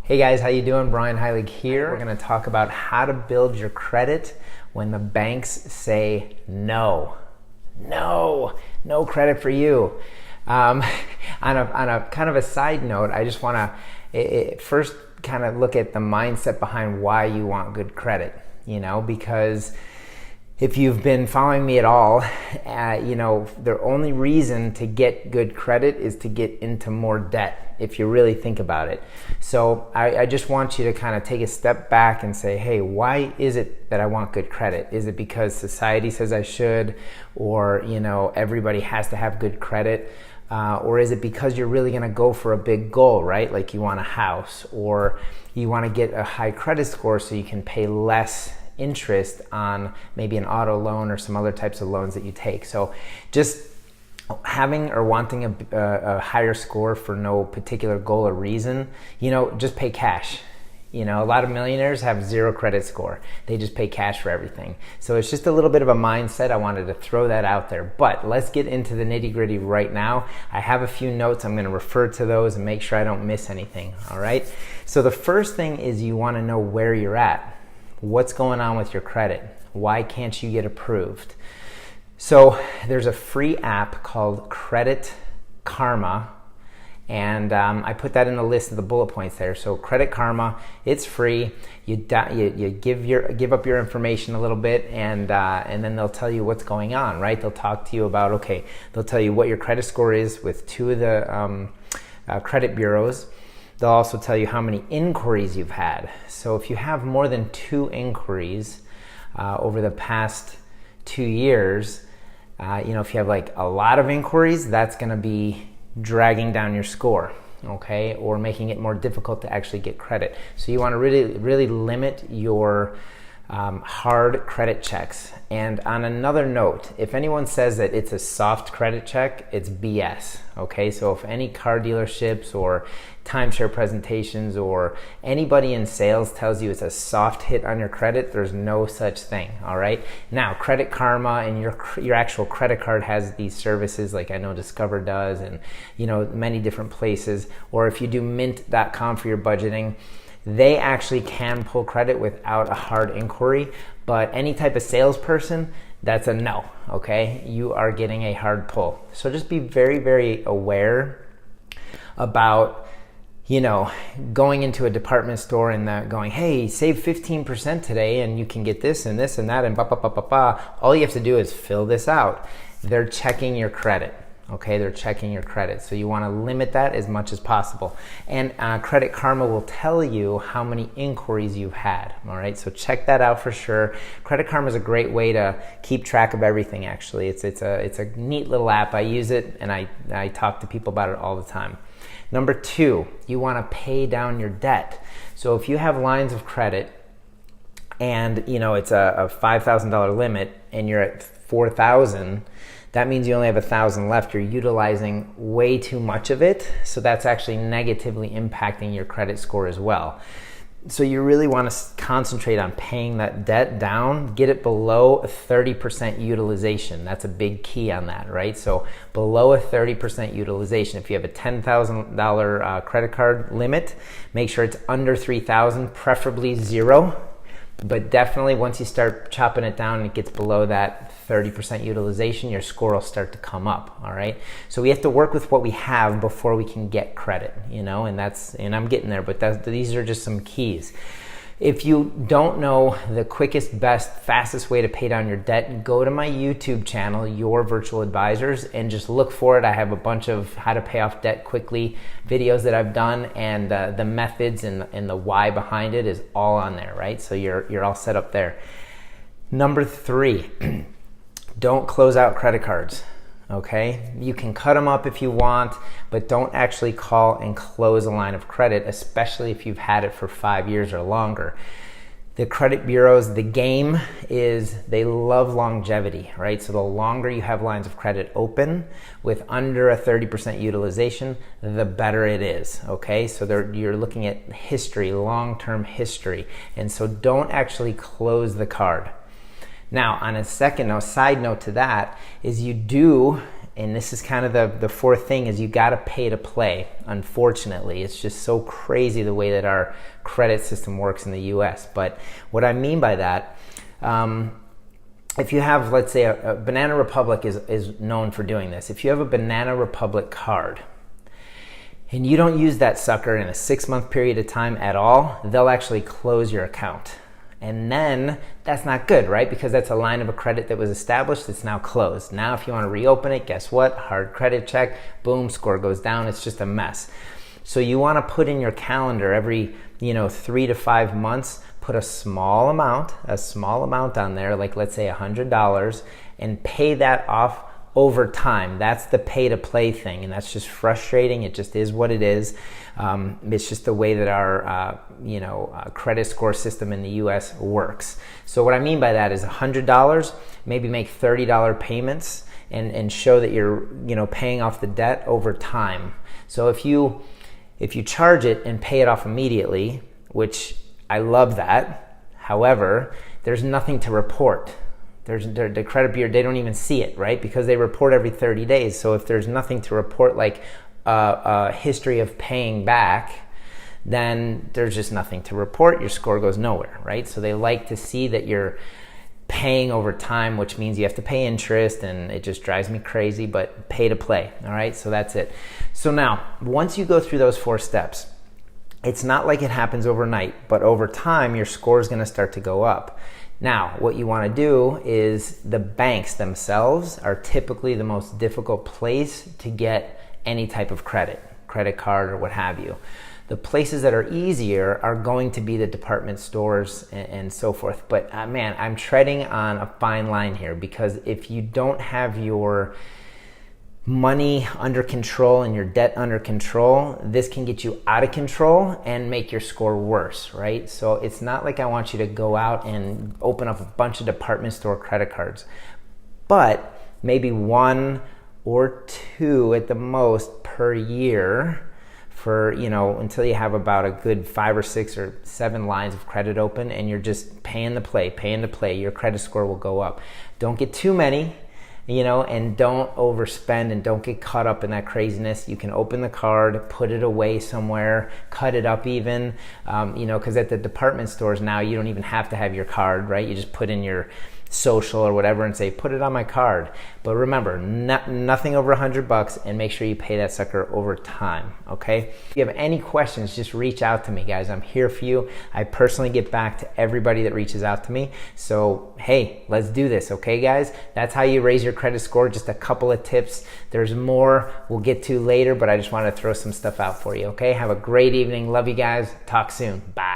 Hey guys, how you doing? Brian Heilig here. We're going to talk about how to build your credit when the banks say no. No credit for you. On a kind of a side note, I just want to first kind of look at the mindset behind why you want good credit, because if you've been following me at all, the only reason to get good credit is to get into more debt, if you really think about it. So I just want you to kind of take a step back and say, hey, why is it that I want good credit? Is it because society says I should, or, everybody has to have good credit? Or is it because you're really going to go for a big goal, right? Like you want a house, or you want to get a high credit score so you can pay less interest on maybe an auto loan or some other types of loans that you take. So just having or wanting a higher score for no particular goal or reason, just pay cash. A lot of millionaires have zero credit score. They just pay cash for everything. So it's just a little bit of a mindset. I wanted to throw that out there. But let's get into the nitty-gritty right now. I have a few notes. I'm going to refer to those and make sure I don't miss anything. All right? So the first thing is you want to know where you're at. What's going on with your credit? Why can't you get approved? So there's a free app called Credit Karma, and I put that in the list of the bullet points there. So Credit Karma, it's free. You give up your information a little bit, and then they'll tell you what's going on, right? They'll talk to you about, they'll tell you what your credit score is with two of the credit bureaus. They'll also tell you how many inquiries you've had. So if you have more than 2 inquiries over the past 2 years, if you have like a lot of inquiries, that's going to be dragging down your score, okay, or making it more difficult to actually get credit. So you want to really limit your hard credit checks. And on another note, if anyone says that it's a soft credit check, it's BS, okay? So if any car dealerships or timeshare presentations or anybody in sales tells you it's a soft hit on your credit, there's no such thing, all right? Now, Credit Karma and your actual credit card has these services, like I know Discover does, and many different places. Or if you do mint.com for your budgeting, they actually can pull credit without a hard inquiry, but any type of salesperson, that's a no, okay? You are getting a hard pull. So just be very, very aware about, going into a department store and going, hey, save 15% today and you can get this and this and that and All you have to do is fill this out. They're checking your credit. Okay, they're checking your credit. So you want to limit that as much as possible. And Credit Karma will tell you how many inquiries you've had. All right, so check that out for sure. Credit Karma is a great way to keep track of everything, actually. It's a neat little app. I use it and I talk to people about it all the time. Number 2, you want to pay down your debt. So if you have lines of credit and it's a $5,000 limit and you're at $4,000, that means you only have $1,000 left. You're utilizing way too much of it. So that's actually negatively impacting your credit score as well. So you really want to concentrate on paying that debt down, get it below a 30% utilization. That's a big key on that, right? So below a 30% utilization. If you have a $10,000 credit card limit, make sure it's under $3,000, preferably 0. But definitely once you start chopping it down and it gets below that 30% utilization, your score will start to come up, all right? So we have to work with what we have before we can get credit, and I'm getting there, but these are just some keys. If you don't know the quickest, best, fastest way to pay down your debt, go to my YouTube channel, Your Virtual Advisors, and just look for it. I have a bunch of how to pay off debt quickly videos that I've done, and the methods and the why behind it is all on there, right? So you're all set up there. Number 3, don't close out credit cards. Okay, you can cut them up if you want, but don't actually call and close a line of credit, especially if you've had it for 5 years or longer. The credit bureaus, the game is they love longevity, right? So the longer you have lines of credit open with under a 30% utilization, the better it is, okay? So you're looking at history, long-term history, and so don't actually close the card. Now, on a side note to that is you do And this is kind of the fourth thing, is you got to pay to play. Unfortunately, it's just so crazy the way that our credit system works in the US. But what I mean by that, if you have, let's say, a Banana Republic is known for doing this. If you have a Banana Republic card and you don't use that sucker in a 6-month period of time at all, they'll actually close your account. And then that's not good, right? Because that's a line of credit that was established. It's now closed. Now, if you want to reopen it, guess what? Hard credit check, boom, score goes down. It's just a mess. So you want to put in your calendar every, 3 to 5 months, put a small amount on there, like let's say $100, and pay that off over time. That's the pay to play thing, and that's just frustrating. It just is what it is. It's just the way that our credit score system in the US works. So what I mean by that is $100, maybe make $30 payments and show that you're paying off the debt over time. So if you charge it and pay it off immediately, which I love that, however, there's nothing to report. The credit bureau, they don't even see it, right? Because they report every 30 days. So if there's nothing to report, like a history of paying back, then there's just nothing to report. Your score goes nowhere, right? So they like to see that you're paying over time, which means you have to pay interest, and it just drives me crazy, but pay to play, all right? So that's it. So now, once you go through those 4 steps, it's not like it happens overnight, but over time, your score is going to start to go up. Now, what you want to do is, the banks themselves are typically the most difficult place to get any type of credit card or what have you. The places that are easier are going to be the department stores and so forth. But man, I'm treading on a fine line here, because if you don't have your money under control and your debt under control, this can get you out of control and make your score worse, right? So it's not like I want you to go out and open up a bunch of department store credit cards, but maybe 1 or 2 at the most per year for, until you have about a good 5 or 6 or 7 lines of credit open, and you're just paying to play, your credit score will go up. Don't get too many, and don't overspend, and don't get caught up in that craziness. You can open the card, put it away somewhere, cut it up even, because at the department stores now, you don't even have to have your card, right? You just put in your social or whatever and say, put it on my card. But remember, nothing over $100, and make sure you pay that sucker over time, okay? If you have any questions, just reach out to me, guys. I'm here for you. I personally get back to everybody that reaches out to me. So, hey, let's do this, okay, guys? That's how you raise your credit score. Just a couple of tips. There's more we'll get to later, but I just want to throw some stuff out for you, okay? Have a great evening. Love you guys. Talk soon. Bye.